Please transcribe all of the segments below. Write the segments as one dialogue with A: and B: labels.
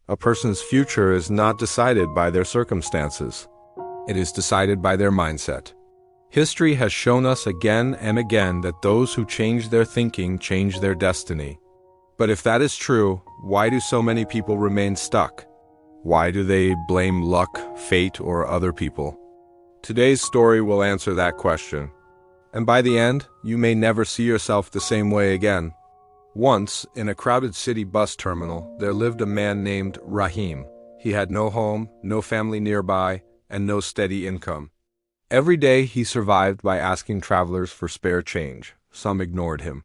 A: A person's future is not decided by their circumstances. It is decided by their mindset. History has shown us again and again that those who change their thinking change their destiny. But if that is true, why do so many people remain stuck? Why do they blame luck, fate, or other people? Today's story will answer that question. And by the end, you may never see yourself the same way again. Once, in a crowded city bus terminal, there lived a man named Rahim. He had no home, no family nearby, and no steady income. Every day he survived by asking travelers for spare change. Some ignored him.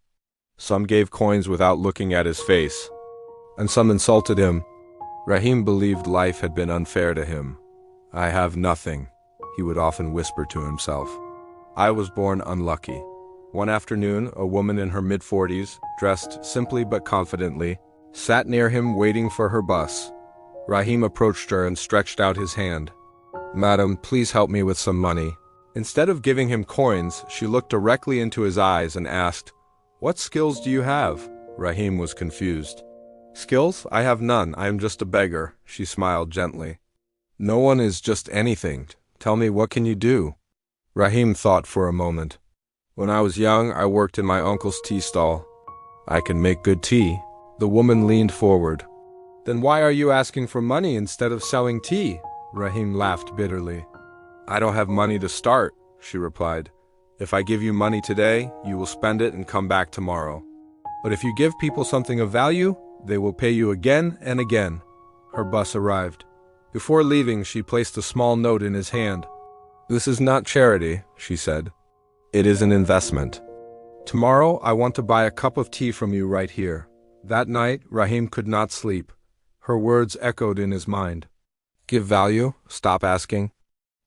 A: Some gave coins without looking at his face. And some insulted him. Rahim believed life had been unfair to him. "I have nothing," he would often whisper to himself. "I was born unlucky." One afternoon, a woman in her mid-40s, dressed simply but confidently, sat near him waiting for her bus. Rahim approached her and stretched out his hand. "Madam, please help me with some money." Instead of giving him coins, she looked directly into his eyes and asked, "What skills do you have?" Rahim was confused. "Skills? I have none. I am just a beggar," she smiled gently. "No one is just anything. Tell me, what can you do?" Rahim thought for a moment. "When I was young, I worked in my uncle's tea stall." "I can make good tea." The woman leaned forward. "Then why are you asking for money instead of selling tea?" Rahim laughed bitterly. "I don't have money to start," she replied. "If I give you money today, you will spend it and come back tomorrow. But if you give people something of value, they will pay you again and again." Her bus arrived. Before leaving, she placed a small note in his hand. "This is not charity," she said. "It is an investment. Tomorrow, I want to buy a cup of tea from you right here." That night, Rahim could not sleep. Her words echoed in his mind. Give value, stop asking,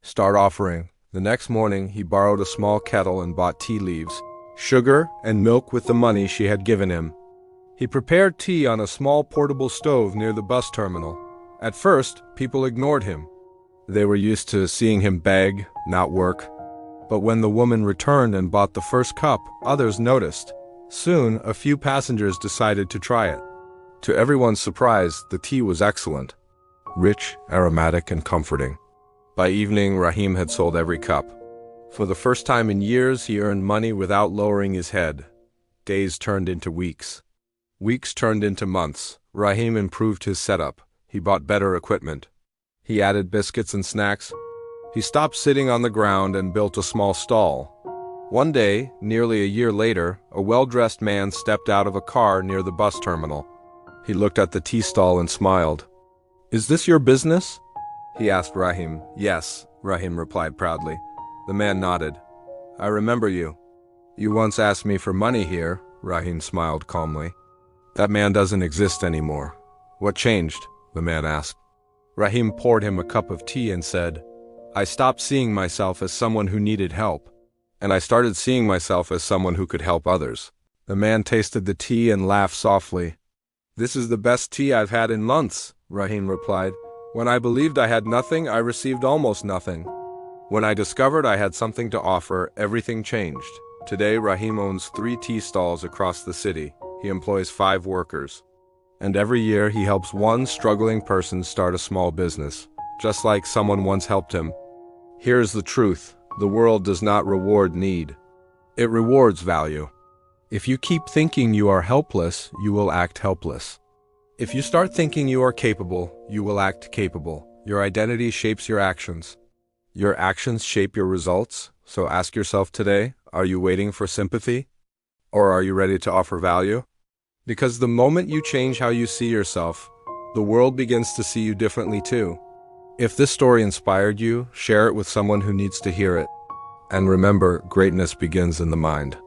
A: start offering. The next morning, he borrowed a small kettle and bought tea leaves, sugar, and milk with the money she had given him. He prepared tea on a small portable stove near the bus terminal. At first, people ignored him. They were used to seeing him beg, not work. But when the woman returned and bought the first cup, others noticed. Soon, a few passengers decided to try it. To everyone's surprise, the tea was excellent. Rich, aromatic, and comforting. By evening, Rahim had sold every cup. For the first time in years, he earned money without lowering his head. Days turned into weeks. Weeks turned into months. Rahim improved his setup. He bought better equipment. He added biscuits and snacks. He stopped sitting on the ground and built a small stall. One day, nearly a year later, a well-dressed man stepped out of a car near the bus terminal. He looked at the tea stall and smiled. "Is this your business?" he asked Rahim. "Yes," Rahim replied proudly. The man nodded. "I remember you. You once asked me for money here," Rahim smiled calmly. "That man doesn't exist anymore." "What changed?" the man asked. Rahim poured him a cup of tea and said, "I stopped seeing myself as someone who needed help, and I started seeing myself as someone who could help others." The man tasted the tea and laughed softly. "This is the best tea I've had in months," Rahim replied. "When I believed I had nothing, I received almost nothing. When I discovered I had something to offer, everything changed." Today, Rahim owns 3 tea stalls across the city. He employs 5 workers. And every year, he helps one struggling person start a small business, just like someone once helped him. Here's the truth. The world does not reward need. It rewards value. If you keep thinking you are helpless, you will act helpless. If you start thinking you are capable, you will act capable. Your identity shapes your actions. Your actions shape your results. So ask yourself today, are you waiting for sympathy? Or are you ready to offer value? Because the moment you change how you see yourself, the world begins to see you differently too. If this story inspired you, share it with someone who needs to hear it. And remember, greatness begins in the mind.